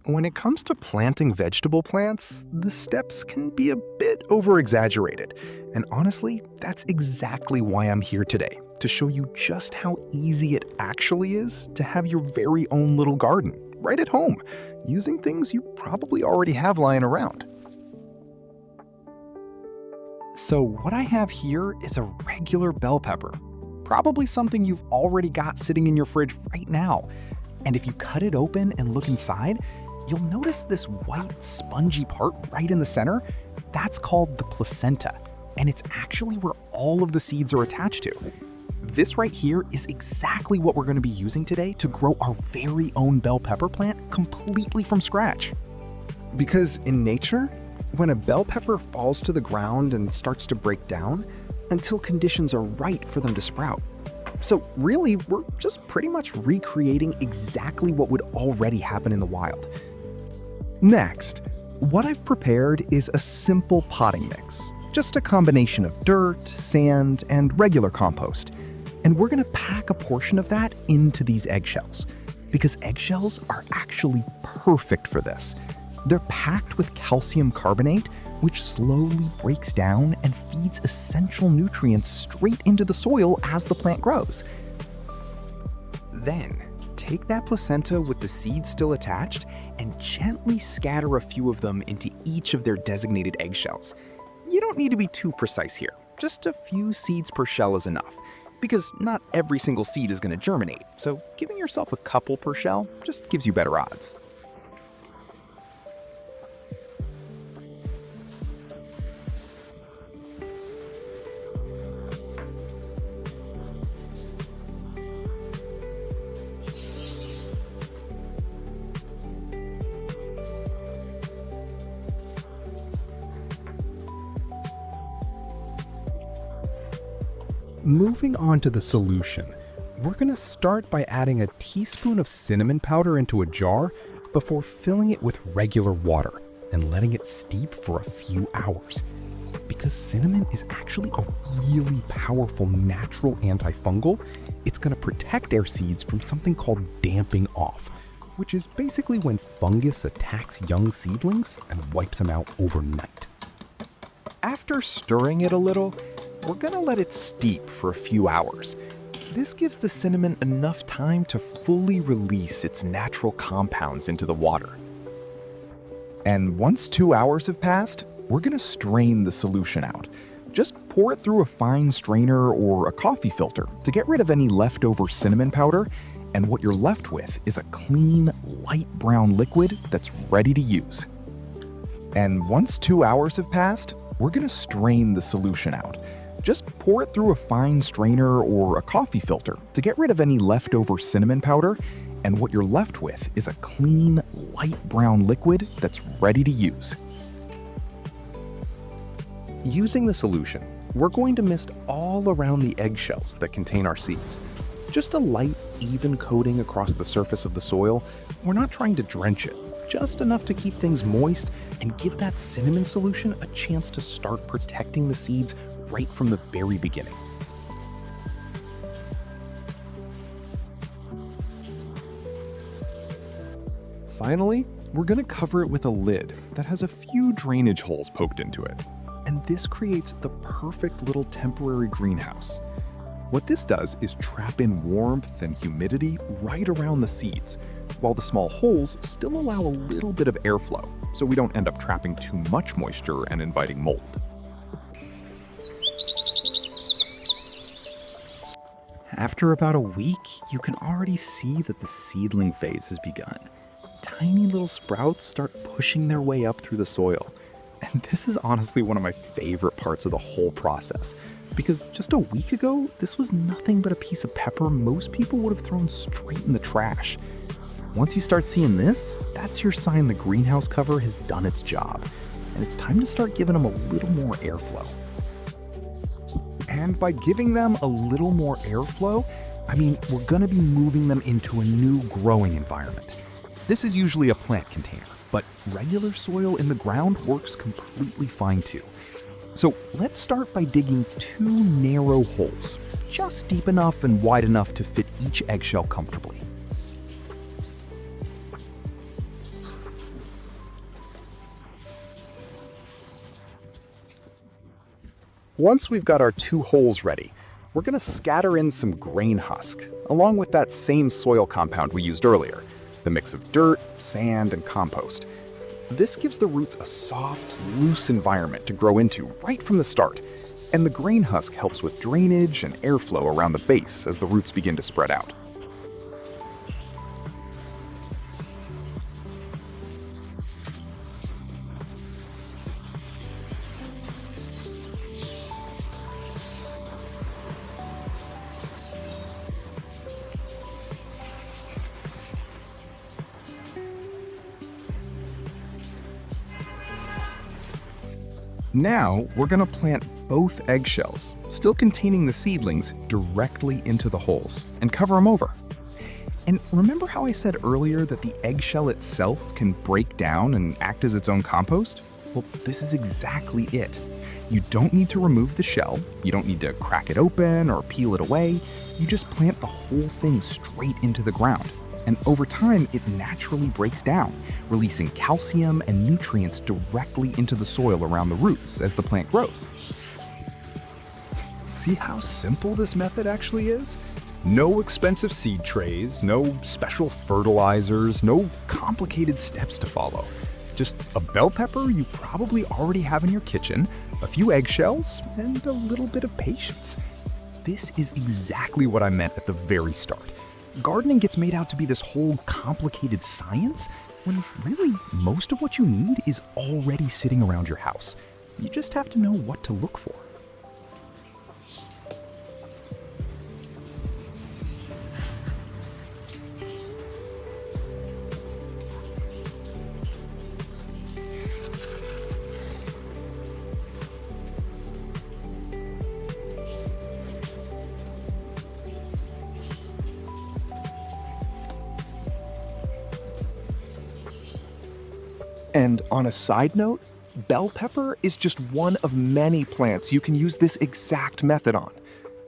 When it comes to planting vegetable plants, the steps can be a bit over-exaggerated. And honestly, that's exactly why I'm here today, to show you just how easy it actually is to have your very own little garden, right at home, using things you probably already have lying around. So what I have here is a regular bell pepper, probably something you've already got sitting in your fridge right now. And if you cut it open and look inside, you'll notice this white, spongy part right in the center. That's called the placenta, and it's actually where all of the seeds are attached to. This right here is exactly what we're going to be using today to grow our very own bell pepper plant completely from scratch. Because in nature, when a bell pepper falls to the ground and starts to break down, until conditions are right for them to sprout. So really, we're just pretty much recreating exactly what would already happen in the wild. Next, what I've prepared is a simple potting mix, just a combination of dirt, sand, and regular compost. And we're gonna pack a portion of that into these eggshells, because eggshells are actually perfect for this. They're packed with calcium carbonate, which slowly breaks down and feeds essential nutrients straight into the soil as the plant grows. Then, take that placenta with the seeds still attached and gently scatter a few of them into each of their designated eggshells. You don't need to be too precise here. Just a few seeds per shell is enough, because not every single seed is going to germinate, so giving yourself a couple per shell just gives you better odds. Moving on to the solution, we're going to start by adding a teaspoon of cinnamon powder into a jar before filling it with regular water and letting it steep for a few hours. Because cinnamon is actually a really powerful natural antifungal, it's going to protect our seeds from something called damping off, which is basically when fungus attacks young seedlings and wipes them out overnight. After stirring it a little, we're gonna let it steep for a few hours. This gives the cinnamon enough time to fully release its natural compounds into the water. And once 2 hours have passed, we're gonna strain the solution out. Just pour it through a fine strainer or a coffee filter to get rid of any leftover cinnamon powder, and what you're left with is a clean, light brown liquid that's ready to use. And once 2 hours have passed, we're gonna strain the solution out. Just pour it through a fine strainer or a coffee filter to get rid of any leftover cinnamon powder, and what you're left with is a clean, light brown liquid that's ready to use. Using the solution, we're going to mist all around the eggshells that contain our seeds. Just a light, even coating across the surface of the soil. We're not trying to drench it, just enough to keep things moist and give that cinnamon solution a chance to start protecting the seeds right from the very beginning. Finally, we're going to cover it with a lid that has a few drainage holes poked into it. And this creates the perfect little temporary greenhouse. What this does is trap in warmth and humidity right around the seeds, while the small holes still allow a little bit of airflow, so we don't end up trapping too much moisture and inviting mold. After about a week, you can already see that the seedling phase has begun. Tiny little sprouts start pushing their way up through the soil. And this is honestly one of my favorite parts of the whole process, because just a week ago, this was nothing but a piece of pepper most people would have thrown straight in the trash. Once you start seeing this, that's your sign the greenhouse cover has done its job, and it's time to start giving them a little more airflow. And by giving them a little more airflow, I mean, we're gonna be moving them into a new growing environment. This is usually a plant container, but regular soil in the ground works completely fine too. So let's start by digging 2 narrow holes, just deep enough and wide enough to fit each eggshell comfortably. Once we've got our 2 holes ready, we're going to scatter in some grain husk, along with that same soil compound we used earlier, the mix of dirt, sand, and compost. This gives the roots a soft, loose environment to grow into right from the start, and the grain husk helps with drainage and airflow around the base as the roots begin to spread out. Now, we're going to plant both eggshells, still containing the seedlings, directly into the holes and cover them over. And remember how I said earlier that the eggshell itself can break down and act as its own compost? Well, this is exactly it. You don't need to remove the shell, you don't need to crack it open or peel it away. You just plant the whole thing straight into the ground. And over time, it naturally breaks down, releasing calcium and nutrients directly into the soil around the roots as the plant grows. See how simple this method actually is? No expensive seed trays, no special fertilizers, no complicated steps to follow. Just a bell pepper you probably already have in your kitchen, a few eggshells, and a little bit of patience. This is exactly what I meant at the very start. Gardening gets made out to be this whole complicated science, when really most of what you need is already sitting around your house. You just have to know what to look for. And on a side note, bell pepper is just one of many plants you can use this exact method on.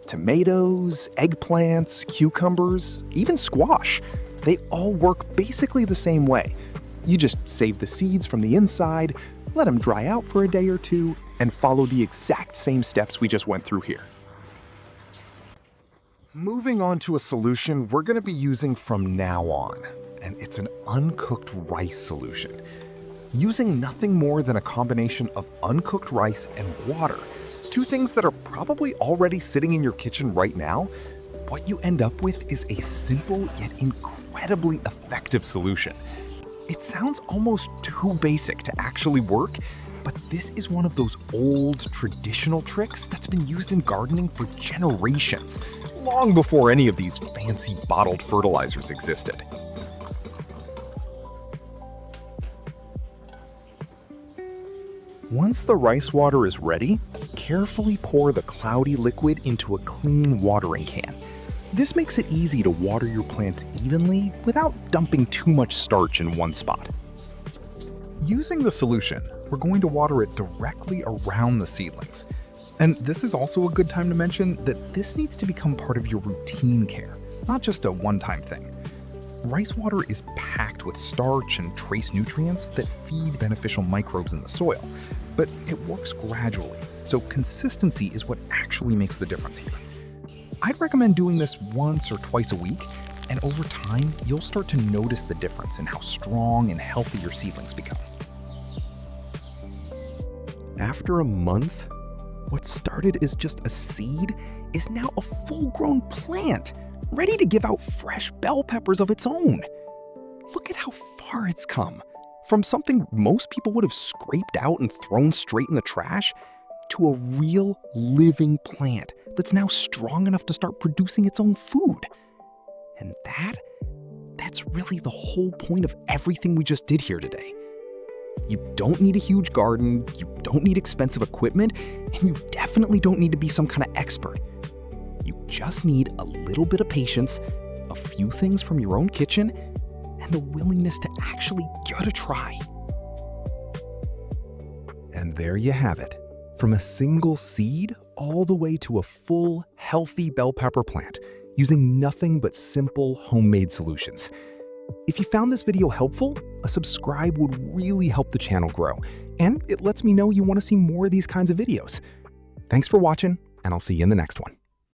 Tomatoes, eggplants, cucumbers, even squash, they all work basically the same way. You just save the seeds from the inside, let them dry out for a day or two, and follow the exact same steps we just went through here. Moving on to a solution we're going to be using from now on, and it's an uncooked rice solution. Using nothing more than a combination of uncooked rice and water, 2 things that are probably already sitting in your kitchen right now, what you end up with is a simple yet incredibly effective solution. It sounds almost too basic to actually work, but this is one of those old traditional tricks that's been used in gardening for generations, long before any of these fancy bottled fertilizers existed. Once the rice water is ready, carefully pour the cloudy liquid into a clean watering can. This makes it easy to water your plants evenly without dumping too much starch in one spot. Using the solution, we're going to water it directly around the seedlings. And this is also a good time to mention that this needs to become part of your routine care, not just a one-time thing. Rice water is packed with starch and trace nutrients that feed beneficial microbes in the soil, but it works gradually, so consistency is what actually makes the difference here. I'd recommend doing this once or twice a week, and over time, you'll start to notice the difference in how strong and healthy your seedlings become. After a month, what started as just a seed is now a full-grown plant, ready to give out fresh bell peppers of its own. Look at how far it's come. From something most people would have scraped out and thrown straight in the trash, to a real living plant that's now strong enough to start producing its own food. And that's really the whole point of everything we just did here today. You don't need a huge garden, you don't need expensive equipment, and you definitely don't need to be some kind of expert. You just need a little bit of patience, a few things from your own kitchen, and the willingness to actually give it a try. And there you have it. From a single seed all the way to a full, healthy bell pepper plant, using nothing but simple homemade solutions. If you found this video helpful, a subscribe would really help the channel grow, and it lets me know you want to see more of these kinds of videos. Thanks for watching, and I'll see you in the next one.